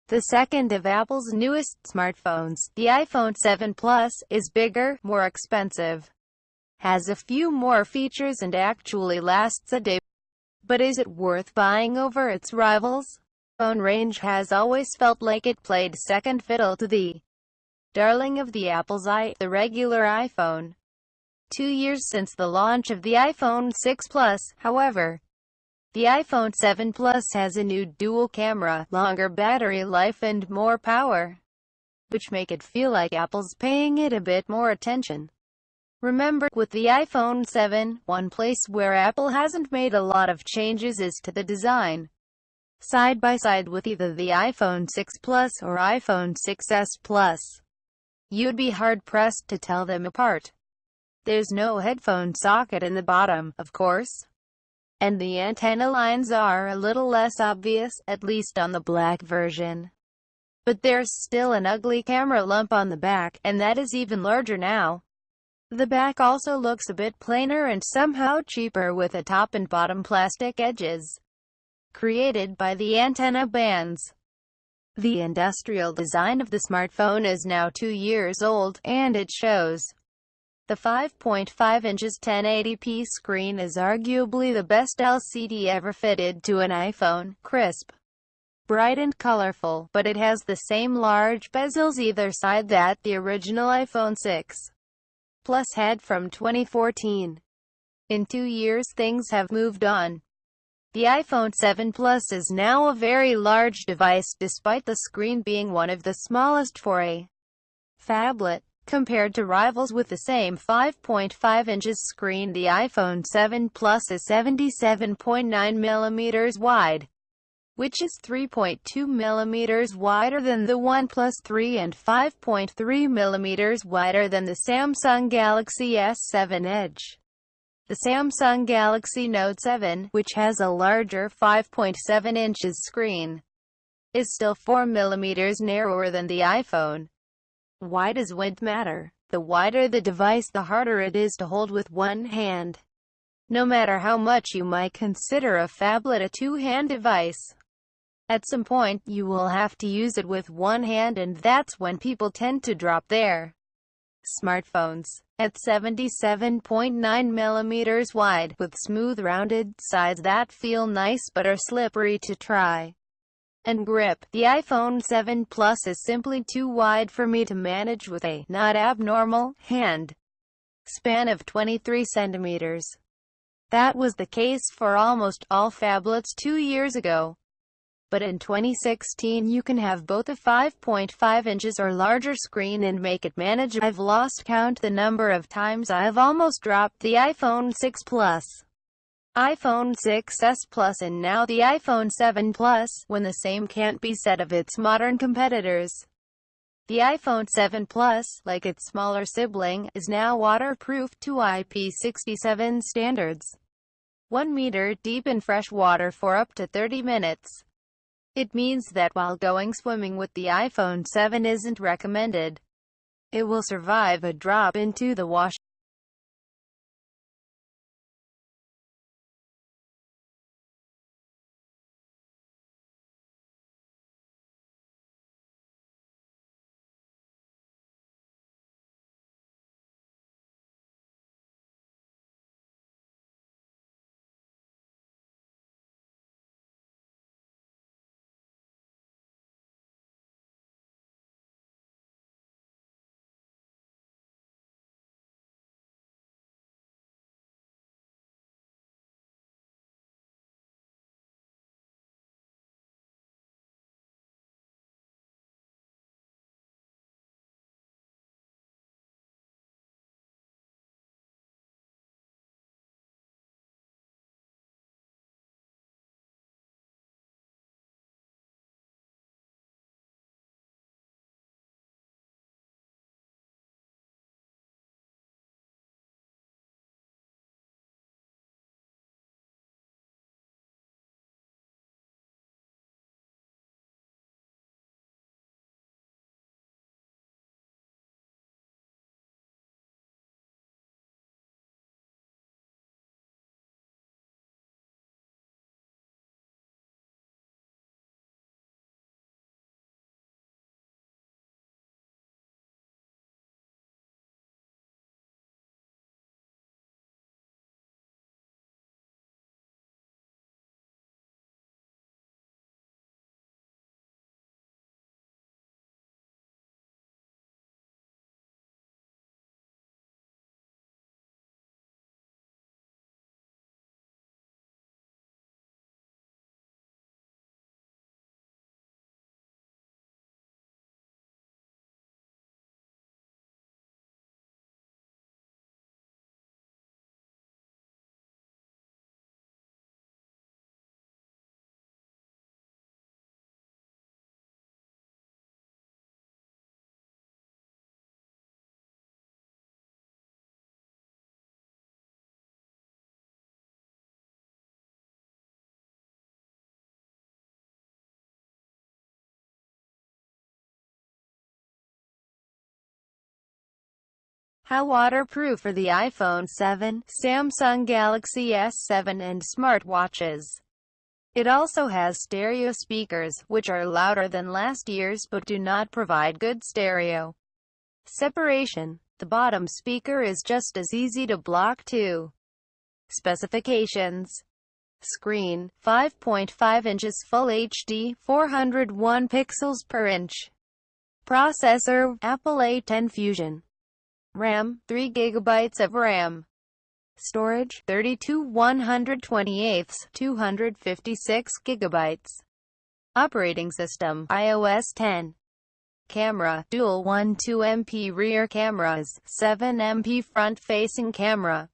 The second of Apple's newest smartphones, the iPhone 7 Plus, is bigger, more expensive, has a few more features and actually lasts a day. But is it worth buying over its rivals? Phone range has always felt like it played second fiddle to the darling of the Apple's the regular iPhone. 2 years since the launch of the iPhone 6 Plus, however, the iPhone 7 Plus has a new dual camera, longer battery life and more power, which make it feel like Apple's paying it a bit more attention. Remember, with the iPhone 7, one place where Apple hasn't made a lot of changes is to the design. Side by side with either the iPhone 6 Plus or iPhone 6s Plus, you'd be hard-pressed to tell them apart. There's no headphone socket in the bottom, of course, and the antenna lines are a little less obvious, at least on the black version. But there's still an ugly camera lump on the back, and that is even larger now. The back also looks a bit plainer and somehow cheaper with a top and bottom plastic edges, created by the antenna bands. The industrial design of the smartphone is now 2 years old, and it shows. The 5.5 inches 1080p screen is arguably the best LCD ever fitted to an iPhone, crisp, bright and colorful, but it has the same large bezels either side that the original iPhone 6 Plus had from 2014. In 2 years things have moved on. The iPhone 7 Plus is now a very large device, despite the screen being one of the smallest for a phablet. Compared to rivals with the same 5.5 inches screen, the iPhone 7 Plus is 77.9 mm wide, which is 3.2 mm wider than the OnePlus 3 and 5.3 mm wider than the Samsung Galaxy S7 Edge. The Samsung Galaxy Note 7, which has a larger 5.7 inches screen, is still 4 mm narrower than the iPhone. Why does width matter? The wider the device, the harder it is to hold with one hand. No matter how much you might consider a phablet a two-hand device, at some point, you will have to use it with one hand, and that's when people tend to drop their smartphones. At 77.9 mm wide, with smooth rounded sides that feel nice but are slippery to try and grip, the iPhone 7 Plus is simply too wide for me to manage with a not abnormal hand span of 23 centimeters. That was the case for almost all phablets 2 years ago. But in 2016 you can have both a 5.5 inches or larger screen and make it manageable. I've lost count the number of times I've almost dropped the iPhone 6 Plus, iPhone 6s Plus and now the iPhone 7 Plus, when the same can't be said of its modern competitors. The iPhone 7 Plus, like its smaller sibling, is now waterproof to IP67 standards. 1 meter deep in fresh water for up to 30 minutes. It means that while going swimming with the iPhone 7 isn't recommended, it will survive a drop into the wash. How waterproof are the iPhone 7, Samsung Galaxy S7 and smartwatches? It also has stereo speakers, which are louder than last year's but do not provide good stereo separation. The bottom speaker is just as easy to block too. Specifications: screen, 5.5 inches Full HD, 401 pixels per inch. Processor, Apple A10 Fusion. RAM, 3 GB of RAM. Storage, 32 128, 256 GB. Operating system, iOS 10. Camera, dual 12MP rear cameras, 7MP front-facing camera.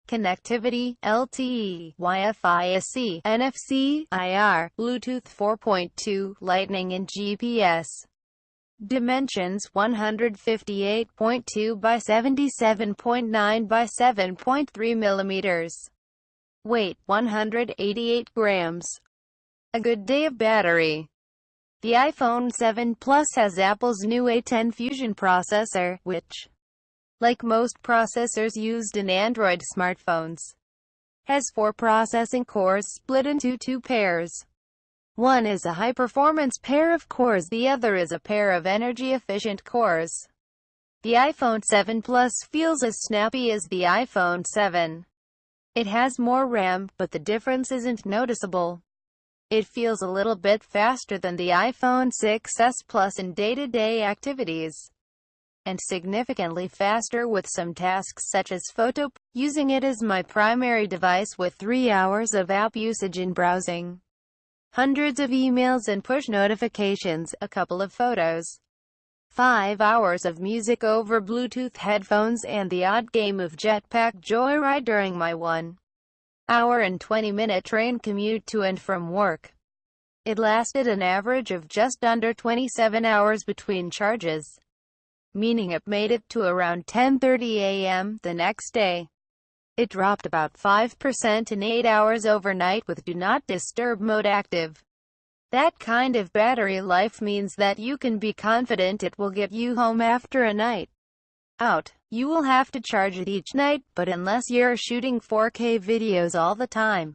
Connectivity, LTE, Wi-Fi SE, NFC, IR, Bluetooth 4.2, Lightning and GPS. Dimensions, 158.2 by 77.9 by 7.3 mm. Weight, 188 grams. A good day of battery. The iPhone 7 Plus has Apple's new A10 Fusion processor, which, like most processors used in Android smartphones, has 4 processing cores split into 2 pairs. One is a high-performance pair of cores, the other is a pair of energy-efficient cores. The iPhone 7 Plus feels as snappy as the iPhone 7. It has more RAM, but the difference isn't noticeable. It feels a little bit faster than the iPhone 6s Plus in day-to-day activities, and significantly faster with some tasks such as photo. Using it as my primary device with 3 hours of app usage in browsing, hundreds of emails and push notifications, a couple of photos, 5 hours of music over Bluetooth headphones, and the odd game of Jetpack Joyride during my 1-hour and 20-minute train commute to and from work. It lasted an average of just under 27 hours between charges, meaning it made it to around 10:30 a.m. the next day. It dropped about 5% in 8 hours overnight with Do Not Disturb mode active. That kind of battery life means that you can be confident it will get you home after a night out. You will have to charge it each night, but unless you're shooting 4K videos all the time,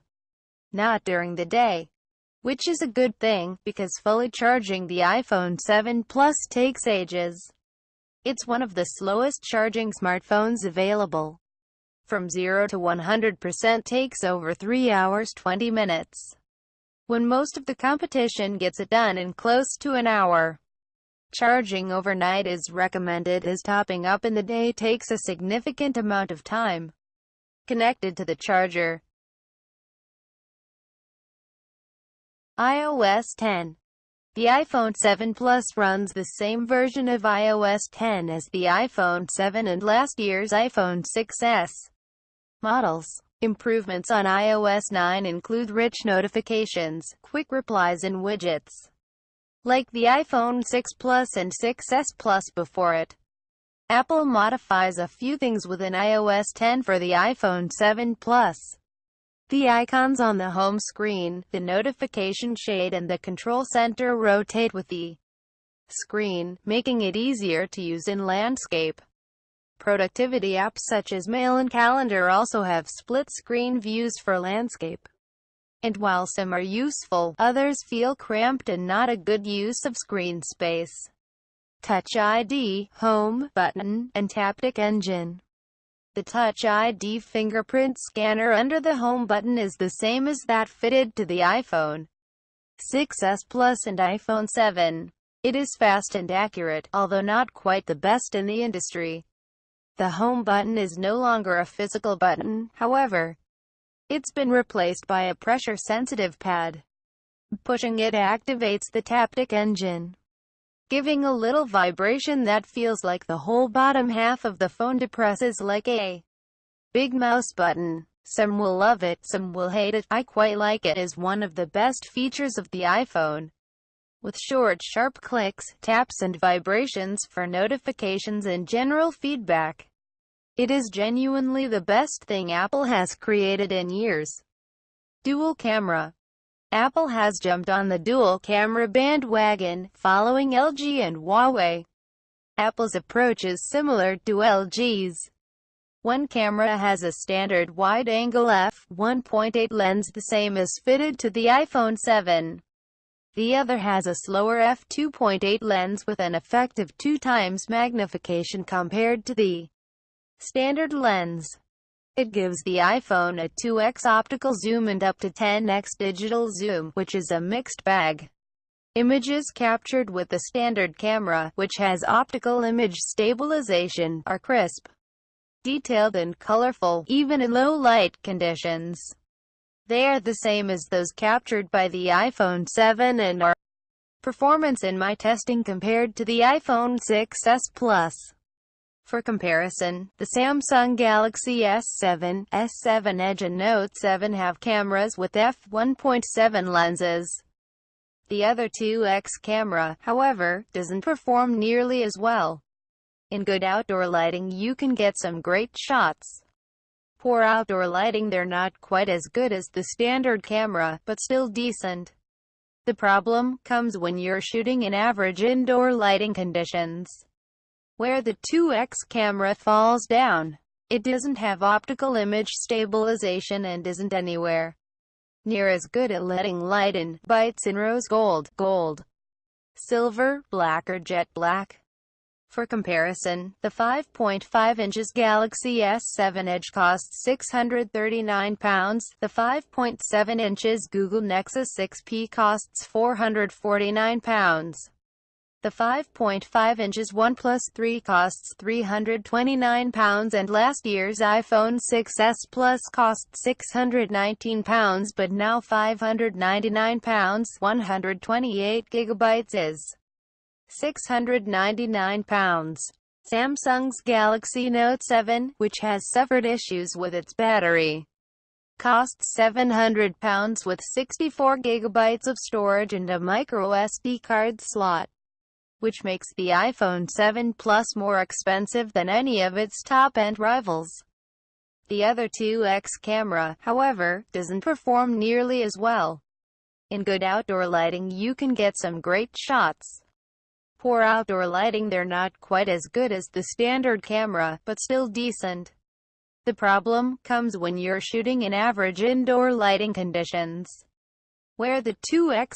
not during the day. Which is a good thing, because fully charging the iPhone 7 Plus takes ages. It's one of the slowest charging smartphones available. From 0 to 100% takes over 3 hours 20 minutes, when most of the competition gets it done in close to an hour. Charging overnight is recommended, as topping up in the day takes a significant amount of time. Connected to the charger. iOS 10. The iPhone 7 Plus runs the same version of iOS 10 as the iPhone 7 and last year's iPhone 6s models. Improvements on iOS 9 include rich notifications, quick replies and widgets, like the iPhone 6 Plus and 6s Plus before it. Apple modifies a few things within iOS 10 for the iPhone 7 Plus. The icons on the home screen, the notification shade and the control center rotate with the screen, making it easier to use in landscape. Productivity apps such as Mail and Calendar also have split-screen views for landscape. And while some are useful, others feel cramped and not a good use of screen space. Touch ID, Home button, and Taptic Engine. The Touch ID fingerprint scanner under the Home button is the same as that fitted to the iPhone 6s Plus and iPhone 7. It is fast and accurate, although not quite the best in the industry. The Home button is no longer a physical button, however. It's been replaced by a pressure-sensitive pad. Pushing it activates the Taptic Engine, giving a little vibration that feels like the whole bottom half of the phone depresses like a big mouse button. Some will love it, some will hate it. I quite like it as one of the best features of the iPhone. With short, sharp clicks, taps and vibrations for notifications and general feedback. It is genuinely the best thing Apple has created in years. Dual camera. Apple has jumped on the dual camera bandwagon, following LG and Huawei. Apple's approach is similar to LG's. One camera has a standard wide-angle f1.8 lens, the same as fitted to the iPhone 7. The other has a slower f2.8 lens with an effective 2 times magnification compared to the standard lens. It gives the iPhone a 2x optical zoom and up to 10x digital zoom, which is a mixed bag. Images captured with the standard camera, which has optical image stabilization, are crisp, detailed and colorful, even in low light conditions. They are the same as those captured by the iPhone 7 and are performance in my testing compared to the iPhone 6s Plus. For comparison, the Samsung Galaxy S7, S7 Edge and Note 7 have cameras with f1.7 lenses. The other 2x camera, however, doesn't perform nearly as well. In good outdoor lighting you can get some great shots. Poor outdoor lighting they're not quite as good as the standard camera, but still decent. The problem comes when you're shooting in average indoor lighting conditions, where the 2x camera falls down. It doesn't have optical image stabilization and isn't anywhere near as good at letting light in bites in rose gold, silver, black or jet black. For comparison, the 5.5 inches Galaxy S7 Edge costs £639, the 5.7 inches Google Nexus 6P costs £449. The 5.5 inches OnePlus 3 costs £329 and last year's iPhone 6s Plus cost £619 but now £599, 128 gigabytes is £699. Samsung's Galaxy Note 7, which has suffered issues with its battery, costs £700 with 64 gigabytes of storage and a microSD card slot, which makes the iPhone 7 Plus more expensive than any of its top-end rivals. The other 2x camera, however, doesn't perform nearly as well. In good outdoor lighting you can get some great shots. Poor outdoor lighting they're not quite as good as the standard camera, but still decent. The problem comes when you're shooting in average indoor lighting conditions, where the 2x